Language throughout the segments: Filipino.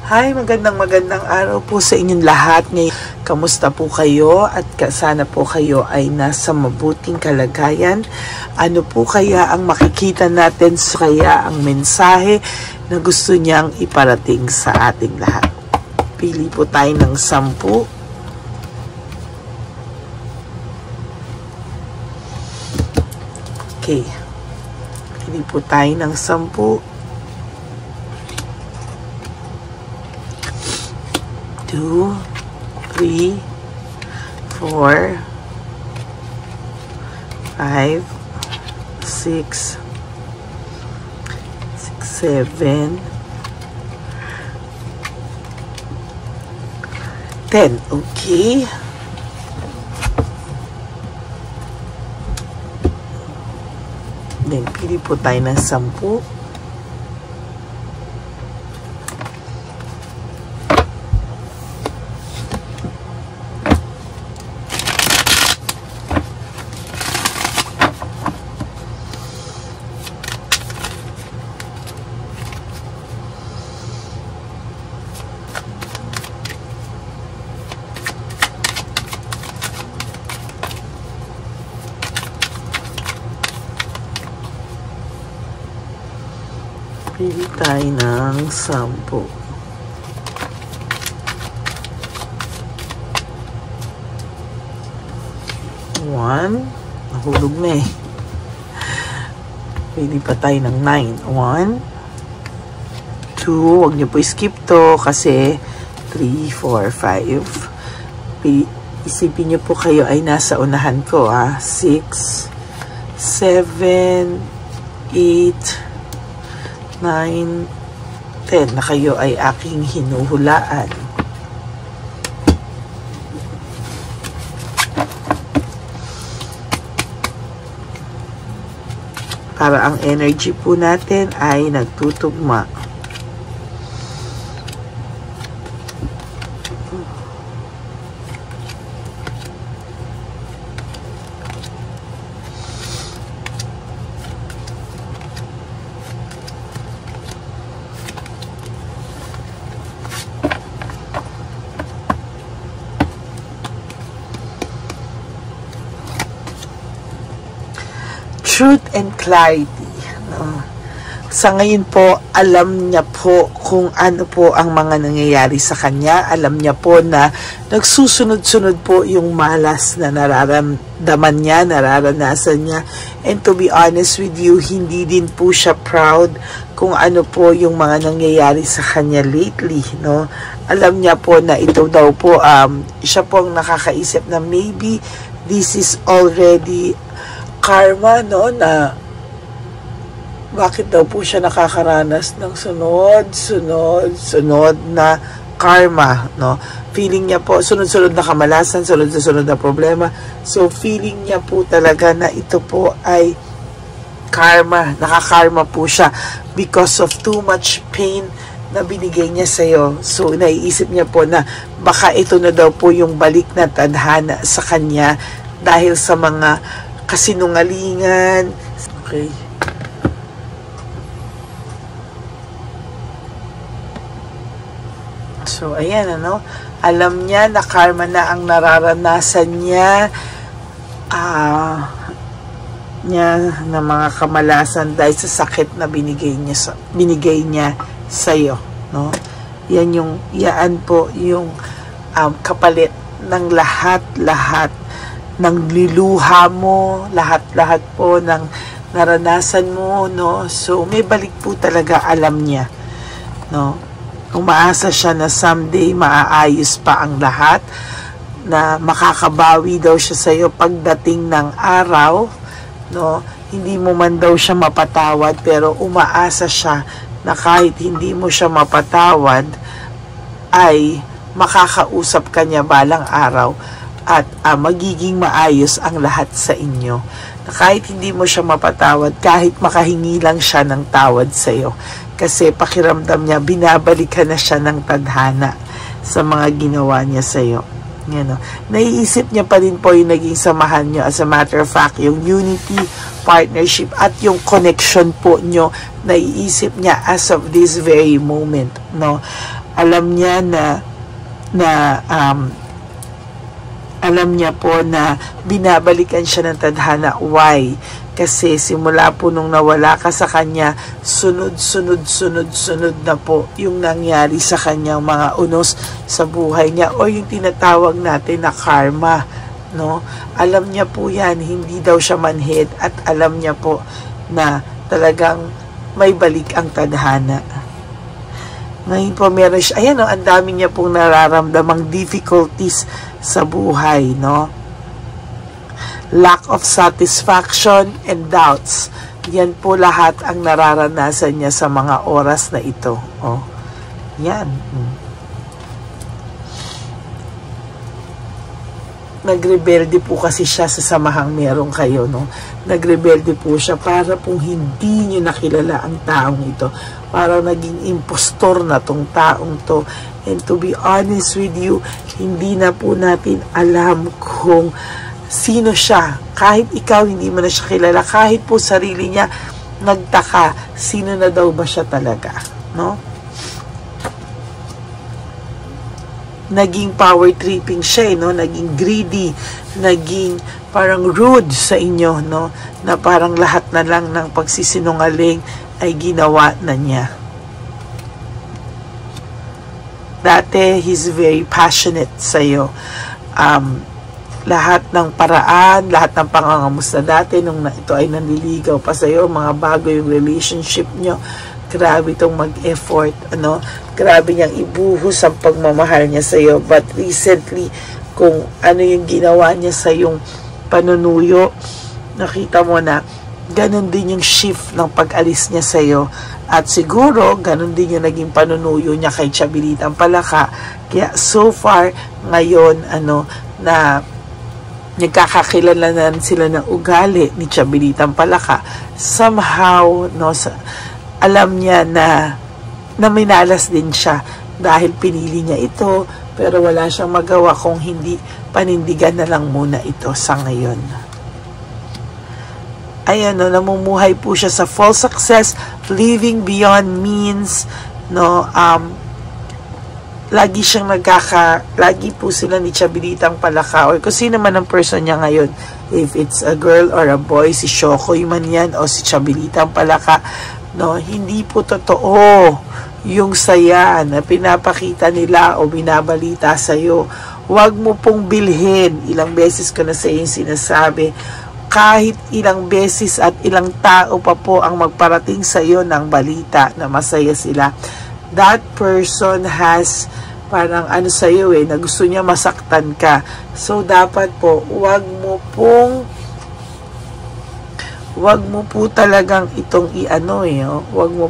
Hi, magandang araw po sa inyong lahat. Ngayon, kamusta po kayo? At sana po kayo ay nasa mabuting kalagayan. Ano po kaya ang makikita natin, kaya ang mensahe na gusto niyang iparating sa ating lahat? Pili po tayo ng 10. Okay. Pili po tayo ng 10. 2, 3, 4, 5, 6, 7, 10. Okay. Then, pili po tayo ng 10. Pili tayo ng 10. 1. Nahulog na eh. Pili pa tayo ng 9. 1, 2. Huwag niyo po skip to kasi 3, 4, 5. Isipin niyo po kayo ay nasa unahan ko. 6, 7, 8, 9, 10 na kayo ay aking hinuhulaan. Para ang energy po natin ay nagtutugma. Truth and clarity. No? Sa ngayon po, alam niya po kung ano po ang mga nangyayari sa kanya. Alam niya po na nagsusunod-sunod po yung malas na nararamdaman niya, nararanasan niya. And to be honest with you, hindi din po siya proud kung ano po yung mga nangyayari sa kanya lately. No? Alam niya po na ito daw po, siya po ang nakakaisip na maybe this is already karma, no, na bakit daw po siya nakakaranas ng sunod na karma, no? Feeling niya po, sunod-sunod na kamalasan, sunod-sunod na problema. So, feeling niya po talaga na ito po ay karma, nakakarma po siya because of too much pain na binigay niya sa'yo. So, naiisip niya po na baka ito na daw po yung balik na tadhana sa kanya dahil sa mga kasinungalingan. Okay. So, ayan, ano? Alam niya na karma na ang nararanasan niya na mga kamalasan dahil sa sakit na binigay niya sa'yo, no? Yan po yung kapalit ng lahat ng liluha mo, lahat po ng naranasan mo, no? So, may balik po talaga, alam niya, no? Umaasa siya na someday maaayos pa ang lahat, na makakabawi daw siya sa'yo pagdating ng araw, no? Hindi mo man daw siya mapatawad, pero umaasa siya na kahit hindi mo siya mapatawad, ay makakausap ka niya balang araw at magiging maayos ang lahat sa inyo. Na kahit hindi mo siya mapatawad, kahit makahingi lang siya ng tawad sa iyo. Kasi pakiramdam niya, binabalikan na siya ng tadhana sa mga ginawa niya sa iyo. Yan, no? Naiisip niya pa rin po yung naging samahan nyo. As a matter of fact, yung unity, partnership, at yung connection po nyo, naiisip niya as of this very moment, no? Alam niya alam niya po na binabalikan siya ng tadhana. Why? Kasi simula po nung nawala ka sa kanya, sunod na po yung nangyari sa kanyang mga unos sa buhay niya, o yung tinatawag natin na karma, no? Alam niya po yan, hindi daw siya manhid, at alam niya po na talagang may balik ang tadhana. Ngayon po meron siya, ayan, no, ang dami niya pong nararamdamang difficulties sa buhay, no? Lack of satisfaction and doubts. Yan po lahat ang nararanasan niya sa mga oras na ito. Oh, yan. Nagrebelde po kasi siya sa samahang meron kayo, no? Nagrebelde po siya para pong hindi niyo nakilala ang taong ito. Para naging impostor na tong taong to. And to be honest with you, hindi na po natin alam kung sino siya. Kahit ikaw hindi mo na siya kilala, kahit po sarili niya nagtaka, sino na daw ba siya talaga, no? Naging power tripping siya, no? Naging greedy, naging parang rude sa inyo, no? Na parang lahat na lang ng pagsisinungaling ay ginawa na niya. Dati, he's very passionate sa'yo. Lahat ng paraan, lahat ng pangangamusta dati nung ito ay nanliligaw pa sa'yo, mga bago yung relationship nyo, grabe itong mag-effort, ano, grabe niyang ibuhos ang pagmamahal niya sa'yo. But recently, kung ano yung ginawa niya sa yung panunuyo, nakita mo na ganun din yung shift ng pag-alis niya sa'yo. At siguro, ganun din yung naging panunuyo niya kay Chabilitang Palaka. Kaya so far, ngayon, na nagkakakilalanan sila ng ugali ni Chabilitang Palaka. Somehow, no, alam niya na minalas din siya dahil pinili niya ito, pero wala siyang magawa kung hindi panindigan na lang muna ito sa ngayon. Ayan, no, namumuhay po siya sa false success, living beyond means, no, lagi siyang lagi po sila ni Chabilitang Palaka, or kung sino man ang person niya ngayon, if it's a girl or a boy, si Shokoy man yan, o si Chabilitang Palaka, no, hindi po totoo yung saya na pinapakita nila o binabalita sa'yo. Huwag mo pong bilhin. Ilang beses ko na sa iyo sinasabi, kahit ilang beses at ilang tao pa po ang magparating sa iyo ng balita na masaya sila, that person has parang sa iyo na gusto niya masaktan ka. So dapat po wag mo po talagang itong wag mo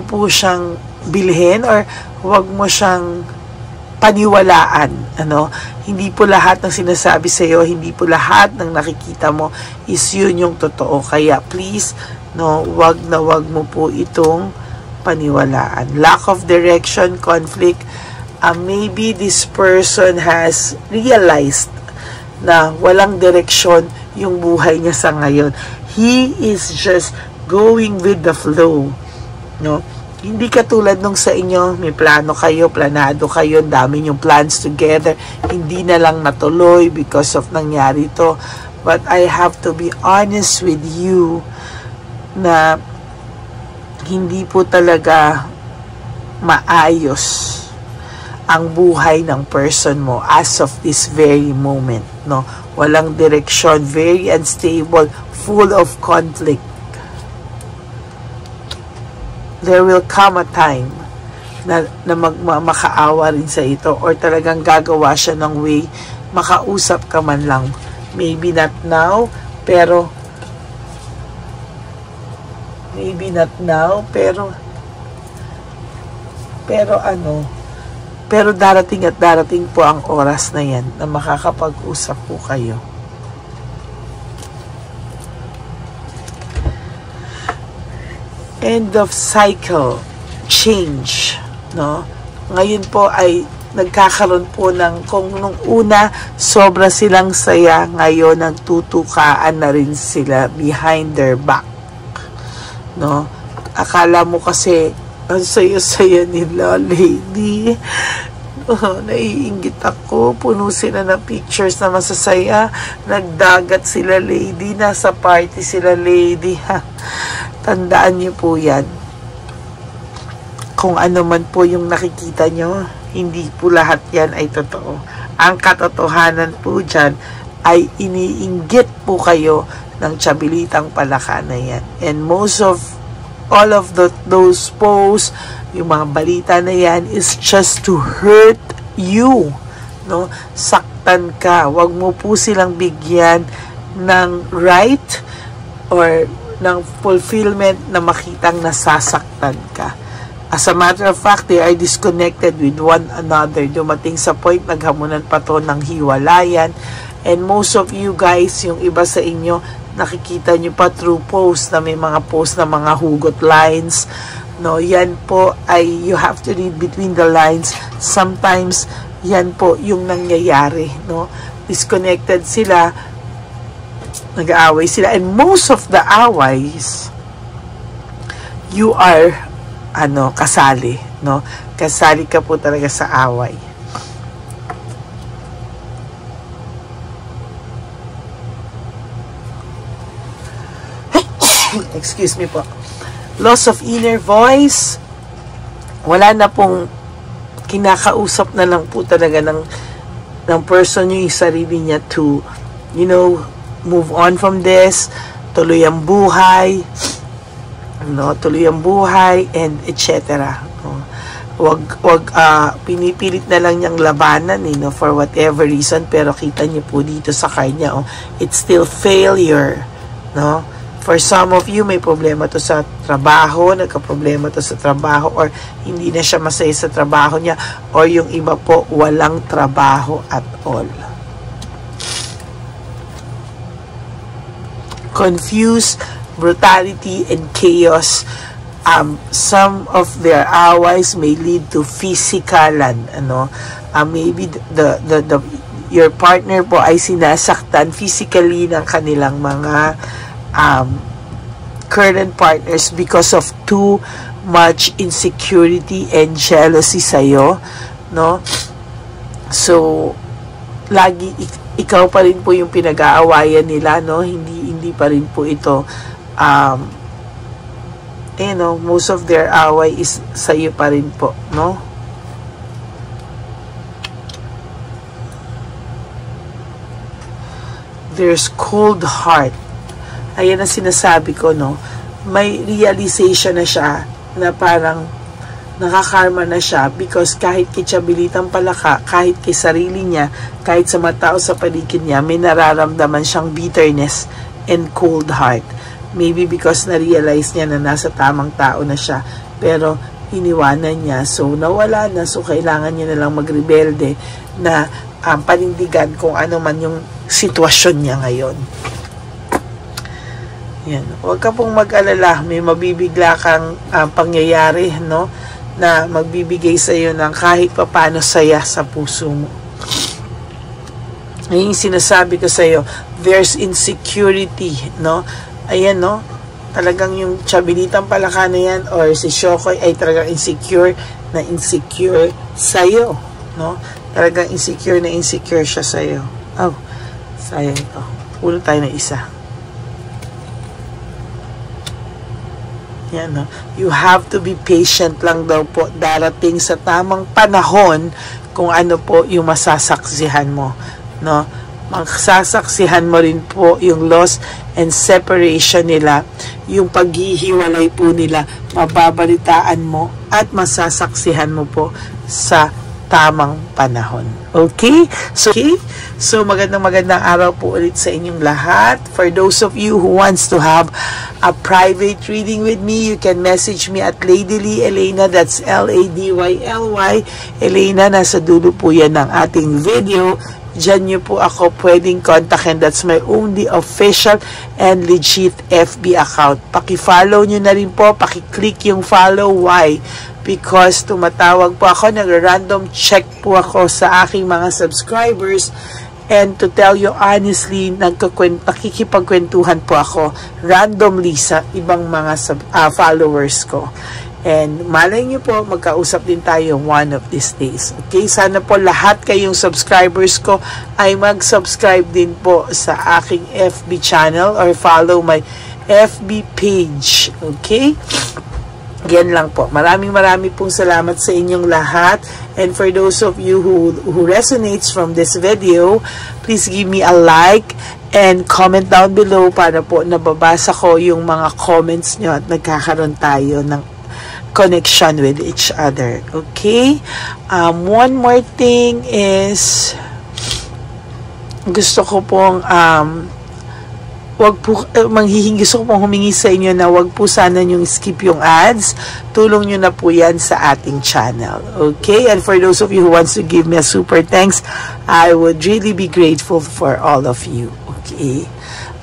po siyang bilhin, or wag mo siyang paniwalaan, hindi po lahat ng sinasabi sa iyo, hindi po lahat ng nakikita mo is yun yung totoo. Kaya please, no, wag mo po itong paniwalaan. Lack of direction, conflict. Maybe this person has realized na walang direksyon yung buhay niya sa ngayon. He is just going with the flow, no? Hindi katulad nung sa inyo, may plano kayo, planado kayo, dami yung plans together, hindi na lang natuloy because of nangyari to. But I have to be honest with you na hindi po talaga maayos ang buhay ng person mo as of this very moment, no? Walang direksyon, very unstable, full of conflict. There will come a time na makaawa rin sa ito, or talagang gagawa siya ng way makausap ka man lang. Maybe not now, pero pero darating at darating po ang oras na yan na makakapag-usap po kayo. End of cycle, change, no? ngayon po ay nagkakaroon po ng, kung nung una sobra silang saya, ngayon nagtutukaan na rin sila behind their back, no? Akala mo kasi ang saya-saya nila, lady. Naiinggit ako, puno sila ng pictures na masasaya, nagdagat sila, lady, nasa party sila, lady, ha. Tandaan niyo po yan. Kung ano man po yung nakikita nyo, hindi po lahat yan ay totoo. Ang katotohanan po dyan ay iniinggit po kayo ng Chabilitang Palaka na yan. And most of all of those posts, yung mga balita na yan is just to hurt you, no? Saktan ka. Wag mo po silang bigyan ng right or ng fulfillment na makitang nasasaktan ka. As a matter of fact, they are disconnected with one another. Dumating sa point, naghamunan pa to ng hiwalayan. And most of you guys, yung iba sa inyo, nakikita nyo pa through posts na may mga posts na mga hugot lines. No, yan po ay you have to read between the lines. Sometimes, yan po yung nangyayari. No? Disconnected sila, nag-aaway sila. And most of the aways, you are kasali, no? Kasali ka po talaga sa away. Excuse me po. Loss of inner voice. Wala na pong kinakausap na lang po talaga ng person yung sarili niya to, move on from this, tuloy ang buhay, tuloy ang buhay, and etc. Wag pinipilit na lang niyang labanan, for whatever reason, pero kita niyo po dito sa card niya, it's still failure, no? For some of you, may problema to sa trabaho, nagka-problema to sa trabaho, or hindi na siya masaya sa trabaho niya, or yung iba po, walang trabaho at all. Confused, brutality, and chaos. Some of their aways may lead to physikalan, maybe your partner po ay sinasaktan physically ng kanilang mga current partners because of too much insecurity and jealousy sa'yo, no? So, lagi ikaw pa rin po yung pinag-aawayan nila, no? Hindi pa rin po ito most of their away is sa iyo pa rin po, no? There's cold heart. Ayan ang sinasabi ko, no? May realization na siya na parang nakakarma na siya because kahit kay Chabilitang Palaka, kahit kay sarili niya, kahit sa mga tao sa paligid niya, may nararamdaman siyang bitterness and cold heart. Maybe because na-realize niya na nasa tamang tao na siya, pero iniwanan niya, so nawala na, so kailangan niya na lang magrebelde na panindigan kung ano man yung sitwasyon niya ngayon. Yan. Huwag ka pong mag-alala, may mabibigla kang pangyayari, no, na magbibigay sa iyo ng kahit papano saya sa puso mo. Yung sinasabi ko sa iyo, there's insecurity, no? Ayan, no? Talagang yung Chabilitang Palaka na yan or si Shokoy ay talagang insecure sa'yo, no? Talagang insecure siya sa'yo. Oh, sayang ito. Ulo tayo na isa. Yan, no? You have to be patient lang daw po. Darating sa tamang panahon kung ano po yung masasaksihan mo, no? Magsasaksihan mo rin po yung loss and separation nila, yung paghihiwalay po nila, mababalitaan mo at masasaksihan mo po sa tamang panahon. Okay? So magandang araw po ulit sa inyong lahat. For those of you who wants to have a private reading with me, you can message me at Lady Lee Elena, that's Ladyly. Elena, nasa dulo po yan ng ating video. Diyan nyo po ako pwedeng kontakin. That's my only official and legit FB account. Paki-follow nyo na rin po. Paki-click yung follow. Why? because tumatawag po ako, nag-random check po ako sa aking mga subscribers, and to tell you honestly, nakikipagkwentuhan po ako randomly sa ibang mga followers ko. And malay nyo po, magkausap din tayo one of these days. Okay, sana po lahat kayong subscribers ko ay mag-subscribe din po sa aking FB channel or follow my FB page. Okay? Yan lang po. Maraming pong salamat sa inyong lahat. And for those of you who resonates from this video, please give me a like and comment down below para po nababasa ko yung mga comments nyo at nagkakaroon tayo ng connection with each other. Okay? One more thing is gusto ko pong gusto ko pong humingi sa inyo na wag po sana yung skip yung ads. Tulong nyo na po yan sa ating channel. Okay? And for those of you who wants to give me a super thanks, I would really be grateful for all of you. Okay?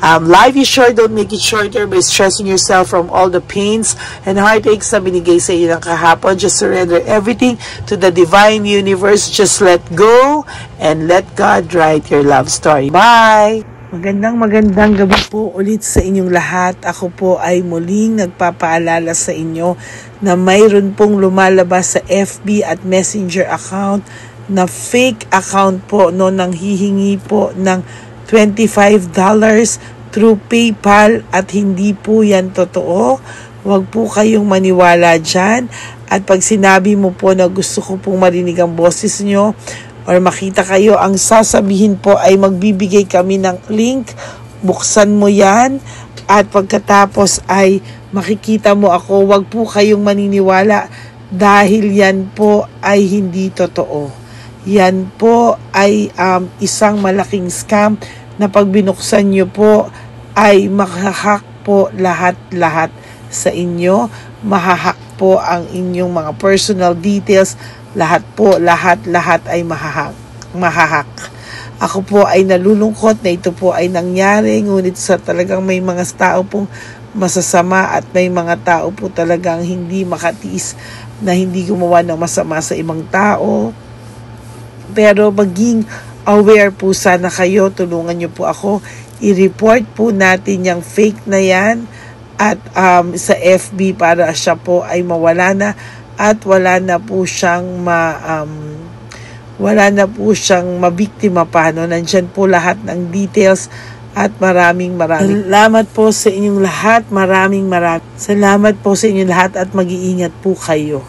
Life is short, don't make it shorter by stressing yourself from all the pains and heartaches na binigay sa iyo ng kahapon. Just surrender everything to the divine universe. Just let go and let God write your love story. Bye! Magandang gabi po ulit sa inyong lahat. Ako po ay muling nagpapaalala sa inyo na mayroon pong lumalabas sa FB at Messenger account na fake account po, no, nang hihingi po ng $25 through PayPal at hindi po yan totoo. Huwag po kayong maniwala dyan. At pag sinabi mo po na gusto ko pong marinig ang boses nyo or makita kayo, ang sasabihin po ay magbibigay kami ng link. Buksan mo yan at pagkatapos ay makikita mo ako. Huwag po kayong maniniwala dahil yan po ay hindi totoo. Yan po ay isang malaking scam na pag binuksan nyo po ay mahahack po lahat sa inyo. Mahahack po ang inyong mga personal details. Lahat ay mahahack. Ako po ay nalulungkot na ito po ay nangyari, ngunit sa talagang may mga tao pong masasama at may mga tao po talagang hindi makatiis na hindi gumawa ng masama sa ibang tao. Pero maging aware po sana kayo, tulungan nyo po ako, i-report po natin yung fake na yan at sa FB para siya po ay mawala na at wala na po siyang mabiktima pa, no? Nandyan po lahat ng details at maraming salamat po sa inyong lahat. Maraming salamat po sa inyong lahat at mag-iingat po kayo.